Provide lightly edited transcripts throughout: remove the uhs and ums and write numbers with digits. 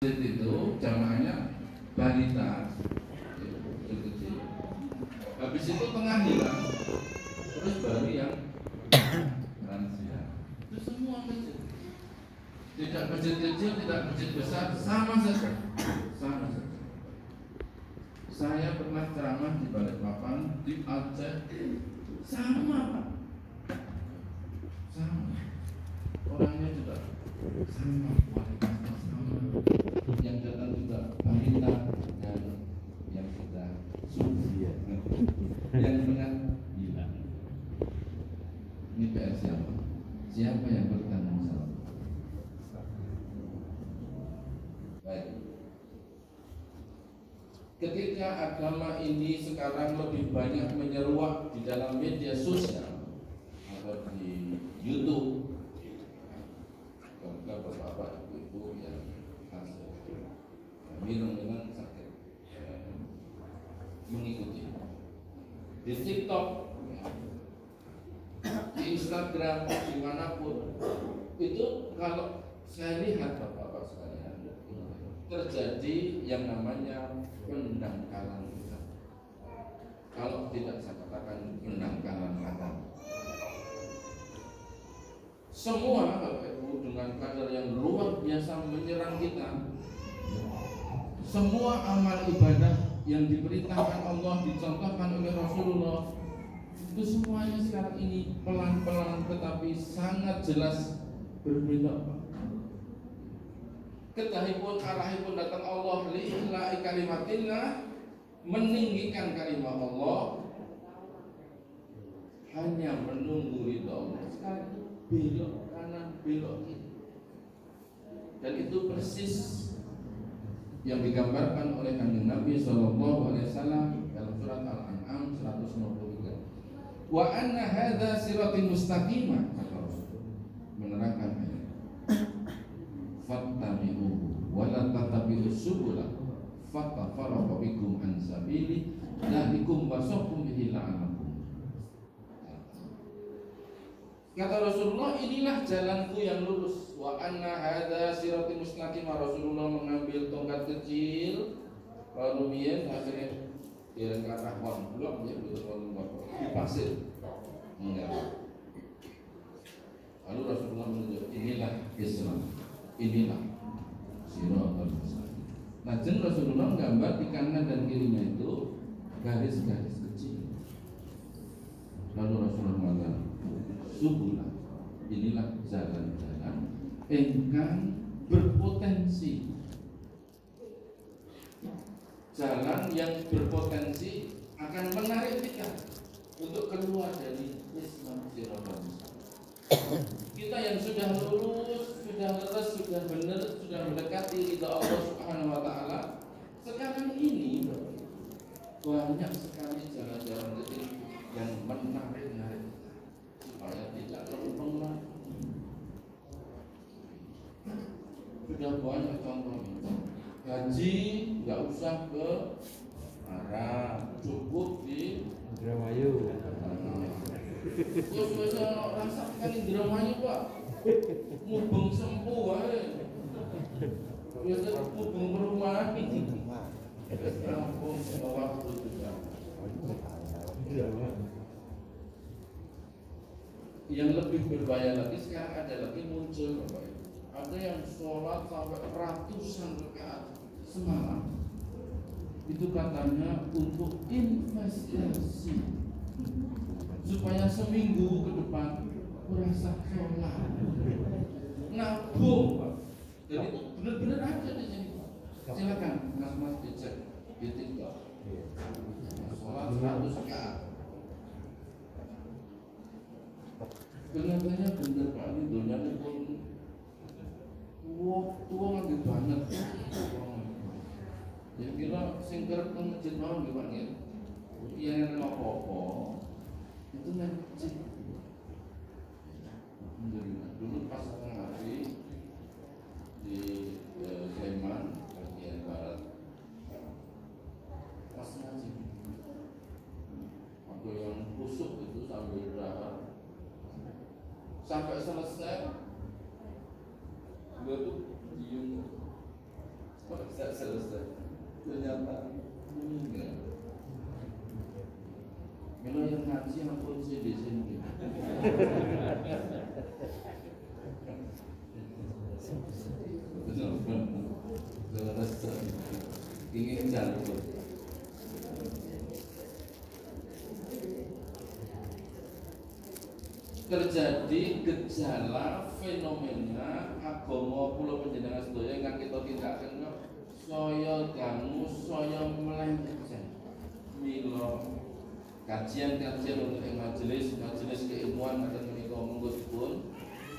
Itu jamaahnya balita kecil. Habis itu tengah hilang, terus baru yang lansia. Itu semua kecil. Tidak kecil-kecil, tidak kecil besar, sama saja. Sama saja. Saya pernah ceramah di Balikpapan, di Aceh, sama Pak. Sama. Orangnya juga sama, kualitasnya sama. Yang datang juga balita dan yang sudah susia, yang tengah hilang. Ini PR siapa? Siapa yang bertanggung jawab? Baik. Ketika agama ini sekarang lebih banyak menyeruak di dalam media sosial atau di YouTube, kalau bapak ibu yang minum sakit mengikuti di TikTok, di Instagram, dimanapun itu, kalau saya lihat bapak-bapak sekalian, terjadi yang namanya pendangkalan kita. Kalau tidak saya katakan pendangkalan kata. Semua Bapak Ibu dengan kadar yang luar biasa menyerang kita. Semua amal ibadah yang diperintahkan Allah, dicontohkan oleh Rasulullah, itu semuanya sekarang ini pelan-pelan tetapi sangat jelas berbeda. Ketahipun arahipun datang Allah lillahi kalimatillah, meninggikan kalimat Allah, hanya menunggu ridha Allah. Sekarang belok kanan, belok kiri, dan itu persis yang digambarkan oleh Kanjeng Nabi Sallallahu Alaihi Wasallam dalam surat Al-An'am 153. Wa anna hadza siratal mustaqimah, kata Rasul menerangkan ayat. Fattabi'uhu wa la tattabi'us subula fatafarraqu bikum an sabili dzalikum wasaqum bihi la'anakum. Kata Rasulullah, inilah jalanku yang lurus. Wa anna hadza siratal mustaqim. Rasulullah mengambil tongkat kecil, lalu biyen akhirnya direng ke arah blok ya, betul di pasir. Enggak. Lalu Rasulullah menunjuk, inilah Islam, inilah siratal mustaqim. Nah, Rasulullah gambar di kanan dan kirinya itu garis-garis kecil. Lalu Rasulullah mengatakan, subulah, inilah jalan-jalan engkang berpotensi, jalan yang berpotensi akan menarik kita untuk keluar dari Islam siratal mustaqim. Kita yang sudah lurus, sudah leres, sudah benar, sudah mendekati ridha Allah Subhanahu wa taala, sekarang ini banyak sekali jalan-jalan kecil yang menarik-narik supaya tidak lempeng lagi. Sudah banyak contohnya. Haji nggak usah ke Arab, cukup di Indramayu. Terus biasa rasakan Indramayu Pak, mubeng sempuh wae. Biasa mubeng perumahan. Kampung waktu juga. Yang lebih berbahaya lagi sekarang ada lagi muncul Bapak Ibu. Ada yang sholat sampai ratusan rakaat semalam. Itu katanya untuk investasi supaya seminggu ke depan merasa sholat. Nabung Pak. Dan itu benar-benar ada di sini Pak. Silakan mas-mas dicek di TikTok. Sholat 100 rakaat. Kelihatannya bener Pak, ini dunia ini pun tua lagi banget. Ya kira singker ke masjid mau gimana ya? Yang apa-apa itu masjid. Dulu pas setengah hari di Sleman bagian barat, pas ngaji, aku yang kusuk itu sambil berharap sampai selesai, gue tuh diem selesai. Ternyata enggak. Kalau yang ngaji aku sih di sini. Ingin jatuh. Terjadi gejala fenomena agama pulau panjenengan sedaya ingkang kita tindakaken saya dangu saya melenceng. Mila kajian-kajian untuk majelis keilmuan akan menika monggo dipun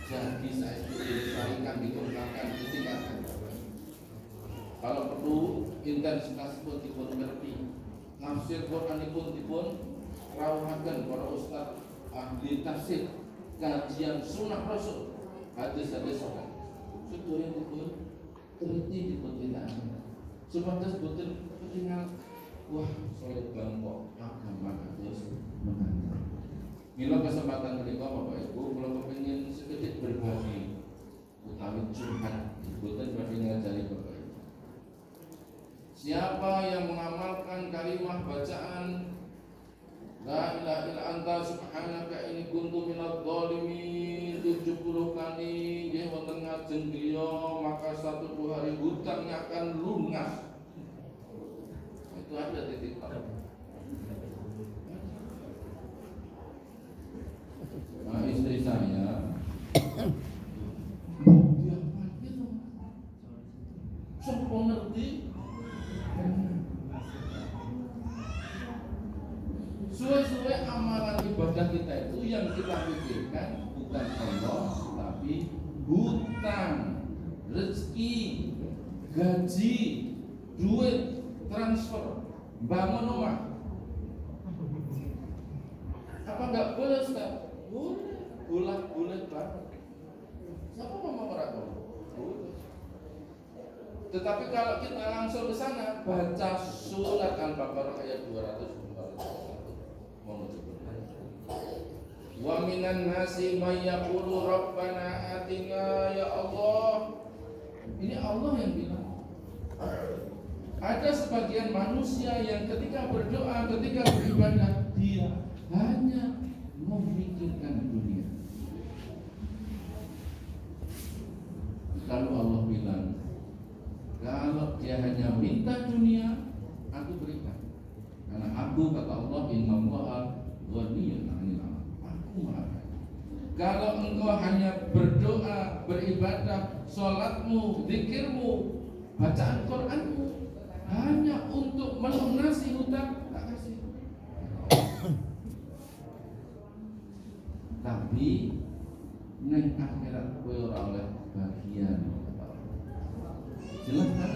jadi saestu ingkang dikembangkan ditingkatkan. Kalau perlu intensitas pun dipun ngerti, tafsir Qur'anipun dipun rawuhaken para ustaz ahli tafsir, kajian sunnah Rasul, hadis-hadis sahih. Sedaya dipun teliti dipun tindakaken. Supados boten ketinggal wah saya bangkok agama harus menanam. Mila kesempatan menika Bapak Ibu kula kepengin sedikit berbagi utawi curhat boten badhe ngajari Bapak Ibu. Siapa yang mengamalkan kalimat bacaan La ilaha illa anta subhanaka inni kuntu minadh dhalimin 70 kali nggih wonten ngajeng griya maka 1 hari hutangnya akan lunas. Itu ada titik tolak. Nah, istri saya dia gitu. Sopo ngerti suwe-suwe amalan ibadah kita itu yang kita pikirkan bukan Allah tapi hutang, rezeki, gaji, duit, transfer, bangun rumah. Apa enggak boleh Ustaz? Boleh, boleh banget. Siapa ngomong orang boleh. Tetapi kalau kita langsung ke sana baca surat Al-Baqarah ayat 241. Wa minan nasi may yaqulu rabbana atina ya Allah. Ini Allah yang bilang. Ada sebagian manusia yang ketika berdoa, ketika beribadah dia hanya memikirkan dunia. Lalu Allah bilang, kalau dia hanya minta dunia, aku berikan. Karena aku kata Allah innallaha ghaniyyun 'anil 'alamin. Aku Maha Kaya. Kalau engkau hanya berdoa, beribadah, salatmu, zikirmu, bacaan Qur'anmu hanya untuk melunasi hutang, tak kasih. Tapi neng akhirat kowe ora oleh bagian. Jelas kan?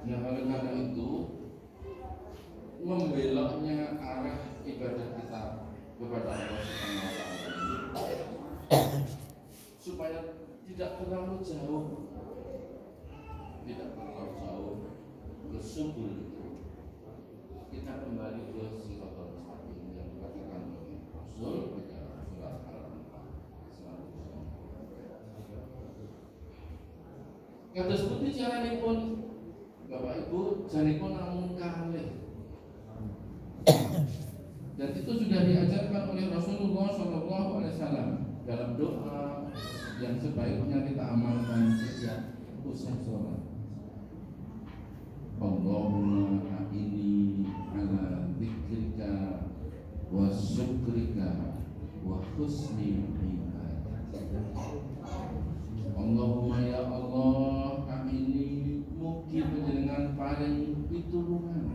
Nah, oleh karena itu membeloknya arah ibadah kita kepada Allah Subhanahu wa taala supaya tidak terlalu jauh ke subul itu. Kita kembali ke siratal mustaqim yang dikatakan oleh Rasul pada surat Al-Anfal. Kados pundi caranipun Bapak Ibu janipun namun kalih. Dan itu sudah diajarkan oleh Rasulullah SAW dalam doa yang sebaiknya kita amalkan setiap usai sholat. Allahumma a'inni ala dzikrika wa syukrika wa husni ibadatik. Allahumma ya Allah a'inni mugi panjenengan paring pitulungan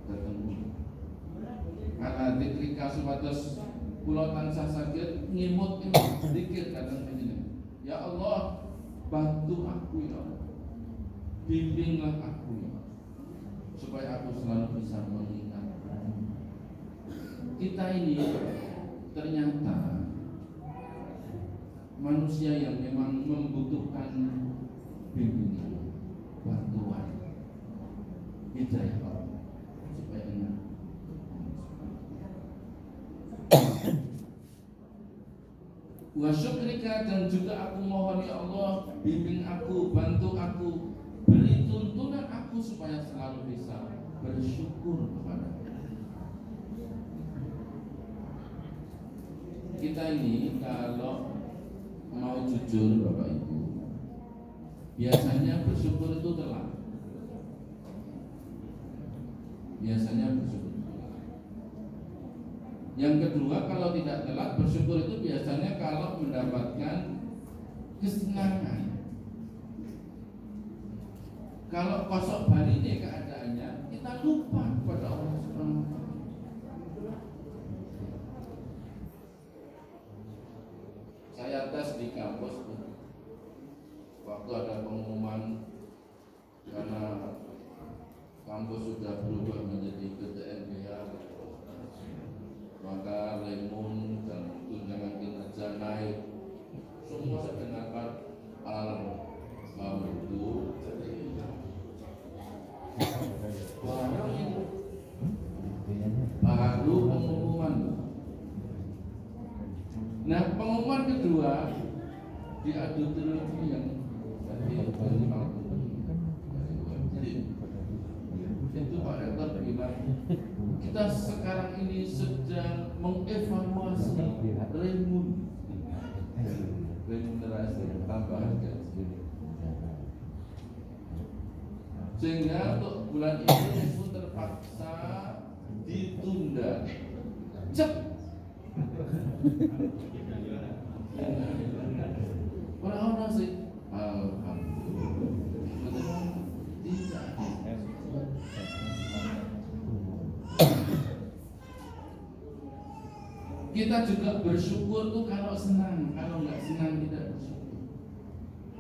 ketemu ala dzikrika supados kula tansah saged ngimut zikir dhateng panjenengan. Ya Allah, bantu aku ya Allah. Bimbinglah aku ya Allah, supaya aku selalu bisa mengingat. Kita ini ternyata manusia yang memang membutuhkan bimbingan, bantuan, hidayah Allah supaya ingat. Wa syukrika mereka, dan juga aku mohon ya Allah, bimbing aku, bantu aku, beri tuntunan aku supaya selalu bisa bersyukur kepada kita. Ini kalau mau jujur Bapak Ibu, biasanya bersyukur itu telat. Yang kedua, kalau tidak telat, bersyukur itu biasanya kalau mendapatkan kesenangan. Kalau kosok balik nih keadaannya, kita lupa kepada Allah Subhanahu wa Ta'ala. Saya tes di kampus, waktu ada pengumuman karena kampus sudah berubah menjadi PTNBH, maka lemon dan tunjangan kinerja naik. Semua saya dengarkan alhamdulillah. Baru pengumuman. Nah, pengumuman kedua di auditorium yang itu Pak Rektor bilang, kita sekarang ini sedang mengevaluasi remunerasi tambahan gaji, sehingga untuk bulan ini itu terpaksa ditunda. Cep. Orang-orang sih kita juga bersyukur tuh kalau senang, kalau nggak senang tidak bersyukur.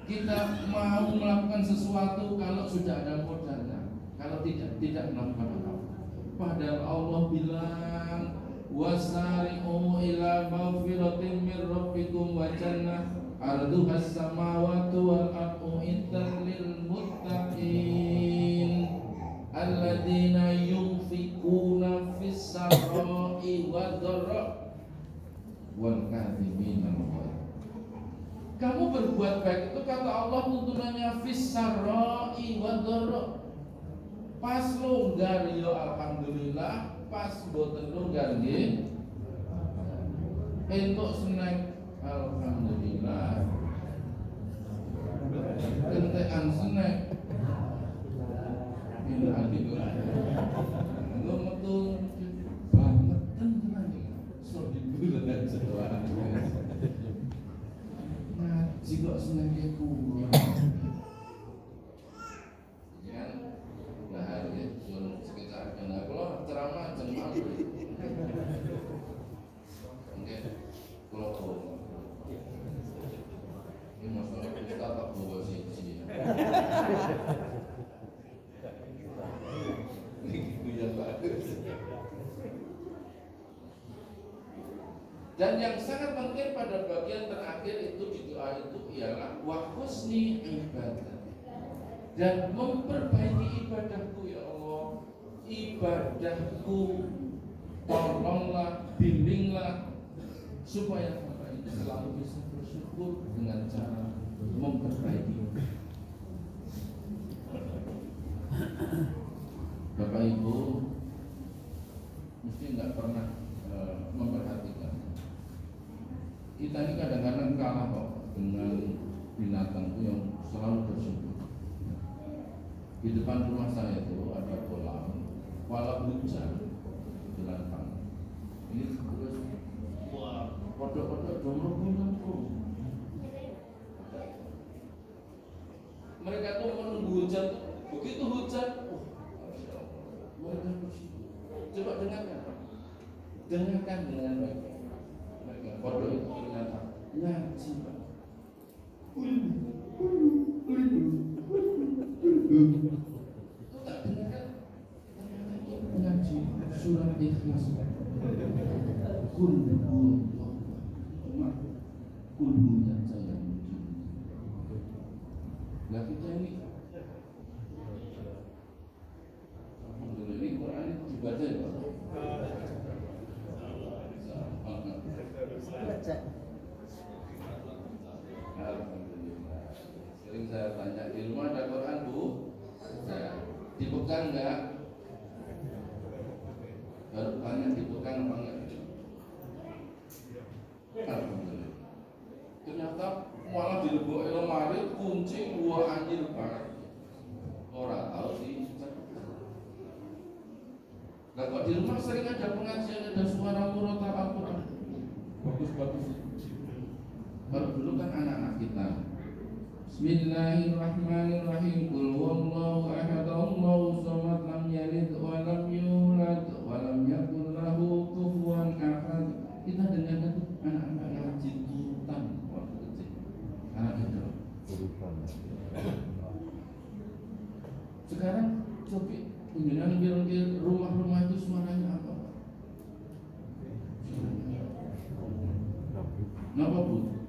Kita mau melakukan sesuatu kalau sudah ada modalnya, kalau tidak melakukan apa-apa. Padahal Allah bilang, wasari'u ila maghfiratin min rabbikum wa jannah arduhas samawati wal ardu iddat lil muttaqin alladzina yunfikuna fis sarra'i wad dharra wal kadhimina al-ghaiz. Kamu berbuat baik itu kata Allah tuntunannya fis sarra'i wad dharra. Pas longgar ya alhamdulillah, pas boten longgar nggih entuk snack alhamdulillah, entekan snack ini alhamdulillah. Lo metu banget tenan so dibulan setelah ngaji kok snack kuwi. Dan yang sangat penting pada bagian terakhir itu di doa itu ialah wa husni ibadah, dan memperbaiki ibadahku ya Allah, ibadahku tolonglah, bimbinglah supaya hamba itu selalu bisa bersyukur dengan cara memperbaiki. Bapak Ibu mesti nggak pernah memperhatikan. Kita ini kadang-kadang kalah kok dengan binatang itu yang selalu bersyukur. Di depan rumah saya itu ada kolam, walau hujan di lapang. Ini terus wah, kodok-kodok domrok terus. Mereka tuh menunggu hujan, begitu hujan, mereka bersyukur. Coba dengarkan dengan baik. Kodok itu ternyata ngaji Pak. Itu tak dengarkan, ternyata itu ngaji surat Ikhlas. Cuma kulhunya saya muji. Nah kita ini alhamdulillah ini Quran dibaca ya Pak. saya tanya di rumah ada Quran Bu? Nah, dipegang nggak? Baru tanya dipegang apa enggak? Alhamdulillah. Ternyata malah dilebok lemari kunci gua anjir banget. Orang tahu sih. Nah, kok di rumah sering ada pengajian, ada suara murotal Al-Quran. Bagus-bagus. Kalau dulu kan anak-anak kita Bismillahirrahmanirrahim. Qul huwallahu ahad, Allahu samad, lam yalid wa lam yulad wa lam yakul lahu kufuwan ahad. Kita dengar itu anak-anak ngaji turutan waktu kecil. Anak itu. Sekarang coba kunjungan kira-kira rumah-rumah itu suaranya apa? Kenapa Bu?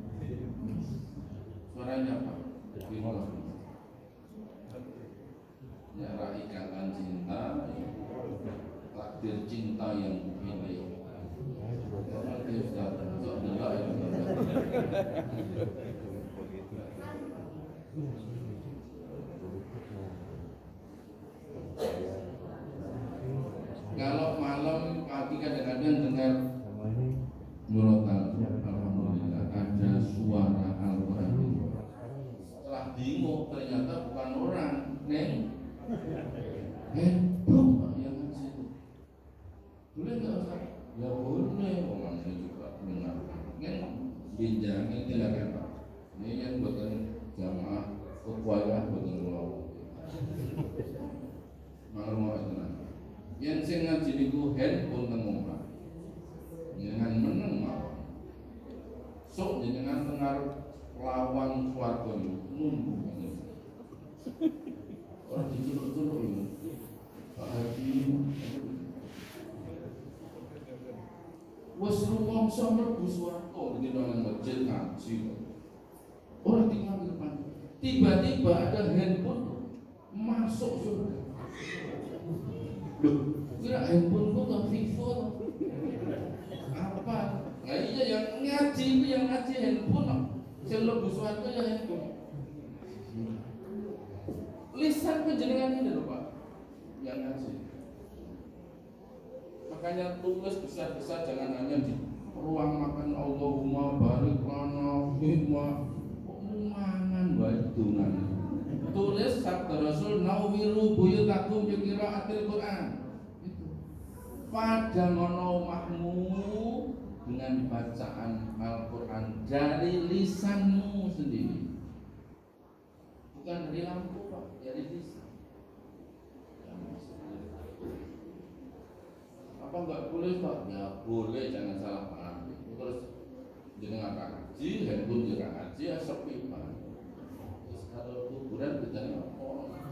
Suaranya apa? Nyara ikatan cinta, takdir cinta yang kupilih. Nanti sudah delak ya. Kalau malam pagi kadang-kadang dengar murotal, alhamdulillah ada suara Al-Quran. Setelah bingung ternyata bukan orang, neng handphone yang ngaji itu. Boleh nggak Ustaz? Ya boleh, orangnya juga mendengarkan. Neng binjangin silakan Pak. Ini yang buatan jamaah kekuayaan buatan ulama. Maklum itu nanti. Yang saya ngaji niku handphone tengah. Jangan meneng mawon. Sok jangan dengar lawan swarga nunggu. Orang diceluk-celuk ini. Pak Haji. Wes rumangsa mlebu swarga dene nang masjid ngaji. Orang tinggal di depan. Tiba-tiba ada handphone masuk surga. Loh, kira handphone kok tak Vivo? Apa? Nah iya yang ngaji itu yang ngaji handphone. Yang lebih suatu ya handphone. Lisan penjenengan ini loh Pak, yang ngaji. Makanya tulis besar-besar, jangan hanya di ruang makan Allahumma barik lana himma mangan baik dungan. Tulis sabda Rasul nawiru buyutakum bi qiraatil Quran. Itu. Pada ngono omahmu dengan bacaan Al-Quran dari lisanmu sendiri, bukan dari lampu Pak, dari lisan. Apa enggak boleh Pak? Ya boleh, jangan salah paham. Terus jenengan ngaji, handphone juga ngaji, ya sepi Pak. Terus kalau kuburan berjalan orang.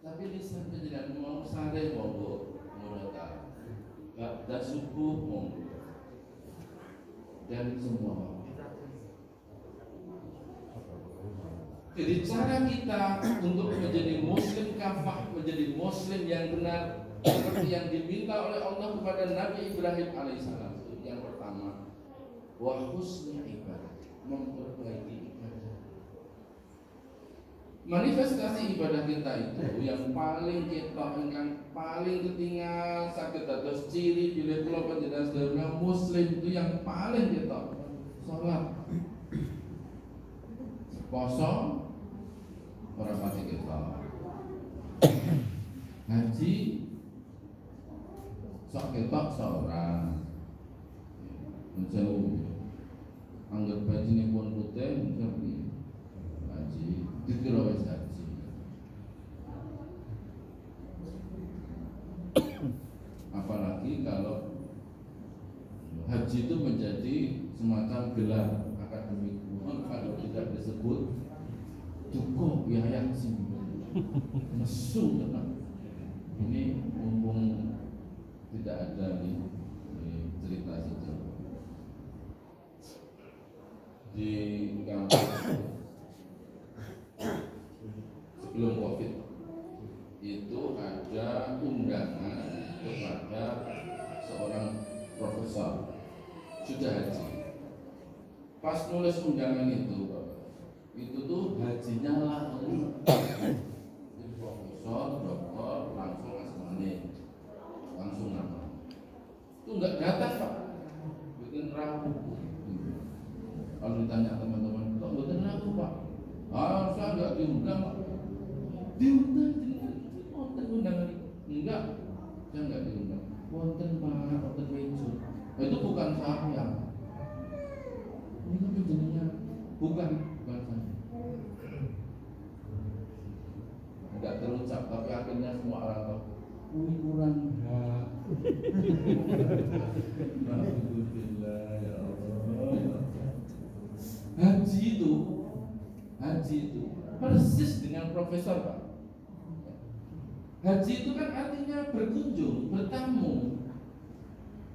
Tapi lisan penjelasan mau sare monggo murotal. Ba'da subuh monggo. Dan semua. Jadi cara kita untuk menjadi muslim kafah, menjadi muslim yang benar seperti yang diminta oleh Allah kepada Nabi Ibrahim alaihissalam. Yang pertama, wa husnul ibadah, memperbaiki ibadah. Manifestasi ibadah kita itu yang paling kita ingkang paling ketinggal sakit dados ciri bilih kula panjenengan sedaya muslim itu yang paling kita salat, poso ora pati kita, ngaji sok ketok seorang menjauh anggap bajine pun putih menjauh ngaji dikira wis haji. Apalagi kalau haji itu menjadi semacam gelar akademik, kalau tidak disebut cukup biaya sih mesu tenang. Ini mumpung tidak ada di cerita situ di kampus sebelum COVID itu ada undangan kepada seorang profesor sudah haji. pas nulis undangan itu tuh hajinya lali. Jadi profesor, doktor, langsung asmane, langsung nama. Itu enggak datang Pak, bikin ragu. Kalau ditanya teman-teman, kok bikin ragu Pak? Saya enggak diundang Pak. Diundang, wonten undangan itu. Enggak, saya enggak diundang. Wonten Pak, wonten meja. Itu bukan saya. Ini kan jenengnya bukan saya. Enggak terucap, tapi akhirnya semua orang tahu. Kurang hak. Alhamdulillah ya Allah. Haji itu persis dengan profesor Pak. Haji itu kan artinya berkunjung, bertamu.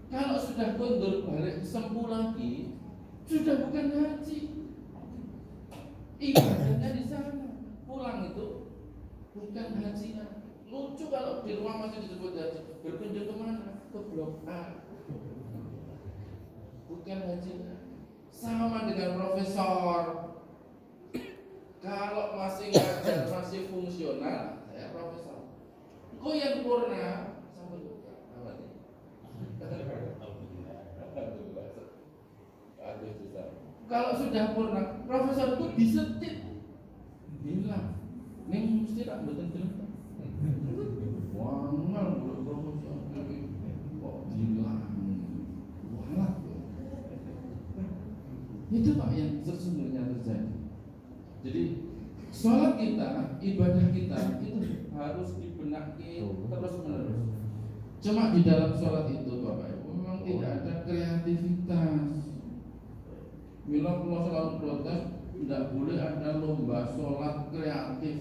Kalau sudah gondol balik sembuh lagi, sudah bukan haji. Ibadahnya di sana. Pulang itu bukan haji. Lucu kalau di rumah masih disebut haji. Berkunjung kemana? Ke Blok A. Bukan haji. Sama dengan profesor. Kalau masih ngajar, masih fungsional, saya profesor. Kok yang purna sama juga. Apa nih? Kalau sudah purna, profesor itu disetit. Bilang, "Ning mesti tak mboten gelem." Wangal mulut profesor iki kok bilang. Walah. Itu Pak yang sesungguhnya terjadi. Jadi sholat kita, ibadah kita itu harus dibenaki terus menerus. Cuma di dalam sholat itu Bapak Ibu memang tidak ada kreativitas. Mila kalau selalu protes, tidak boleh ada lomba sholat kreatif.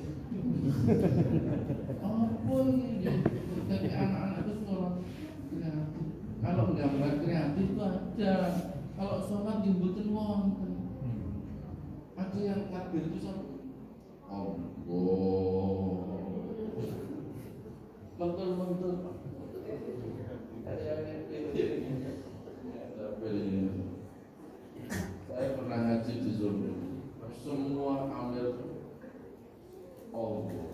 Apa ini? Jadi anak-anak itu sholat kreatif. Kalau gambar kreatif itu ada. Kalau sholat dibutuhin wonten. Ada yang takbir itu sama Allah. Mentul-mentul. Saya pernah ngaji di Zoom. Semua ambil Allah.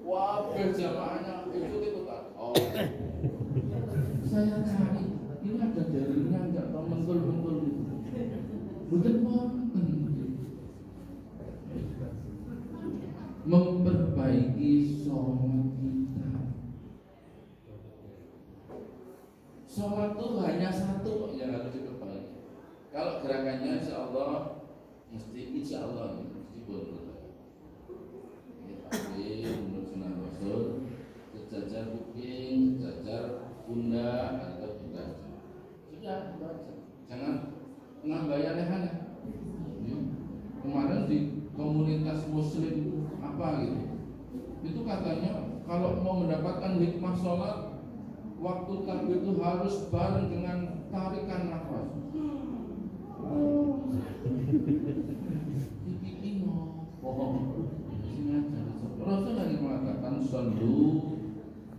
Wah, jamaahnya ikut-ikutan. Oh. Saya cari, ini ada dalilnya enggak tahu mentul-mentul itu. Bukan wonten. Memperbaiki sholat kita. Sholat itu hanya satu yang harus diperbaiki. Kalau gerakannya insya Allah mesti betul. Tapi menurut sunnah Rasul, sejajar kuping, sejajar pundak atau tidak. Sudah baca. Jangan nambah aneh-aneh. Kemarin di komunitas Muslim apa gitu, itu katanya kalau mau mendapatkan hikmah sholat, waktu takbir itu harus bareng dengan tarikan nafas. Rasul lagi mengatakan sallu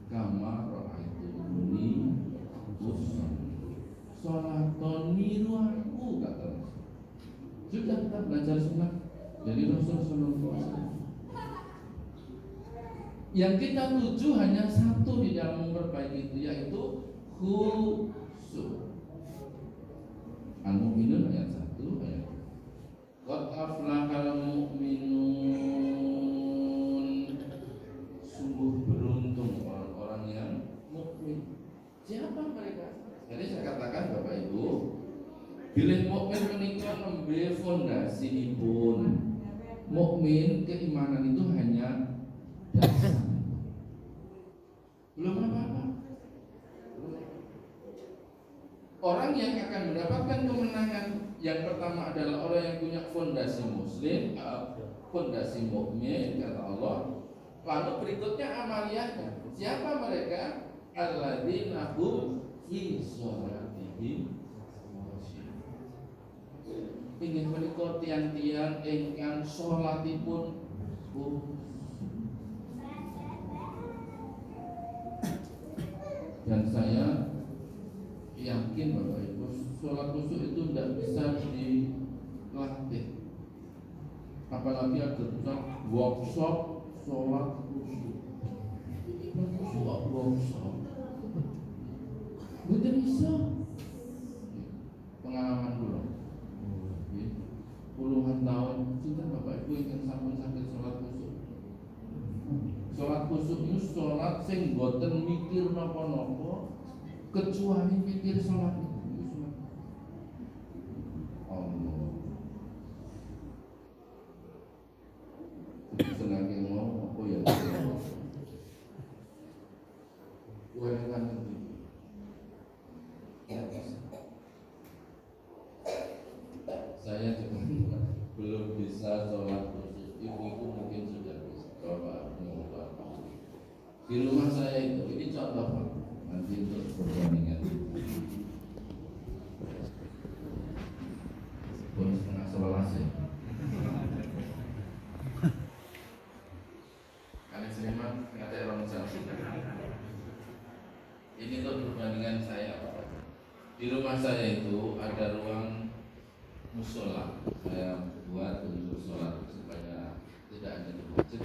kama ra'aitumuni usolli. Sholaton niru aku, kata Rasul. Sudah kita belajar sunnah dari Rasul sallallahu alaihi wasallam. Yang kita tuju hanya satu di dalam memperbaiki itu, yaitu khusyuk. Al-Mu'minun ayat 1 ayat. Qad aflahal mu'minun. Sungguh beruntung orang-orang yang mukmin. Siapa mereka? Jadi saya katakan Bapak Ibu, bilih mukmin menika nembe fondasipun. Mukmin keimanan itu hanya dasar. Belum apa-apa. Orang yang akan mendapatkan kemenangan yang pertama adalah orang yang punya fondasi muslim, fondasi mukmin, kata Allah. Lalu berikutnya amaliyahnya. Siapa mereka? Alladzina hum fi sholatihim. Ingin menika tiang-tiang ingkang sholatipun dan saya yakin Bapak Ibu, sholat khusyuk itu tidak bisa apalagi ada workshop sholat khusyuk. Khusyuk workshop. Betul iso. Pengalaman dulu. Puluhan tahun cinta Bapak Ibu ingin sampun sakit sholat khusyuk. Sholat khusyuk itu sholat sing boten mikir napa-napa kecuali mikir sholat itu. Allah. Senangnya mau apa ya? Kuelan itu. Saya juga belum bisa sholat khusyuk. Ibu-ibu mungkin sudah bisa. Bapak di rumah saya itu, ini contoh Pak. Nanti untuk perbandingan. Pun setengah 11 ya. Kali Sleman ngatek orang jam. Ini untuk perbandingan saya Pak. Di rumah saya itu ada ruang musola. Saya buat untuk sholat supaya tidak hanya di masjid.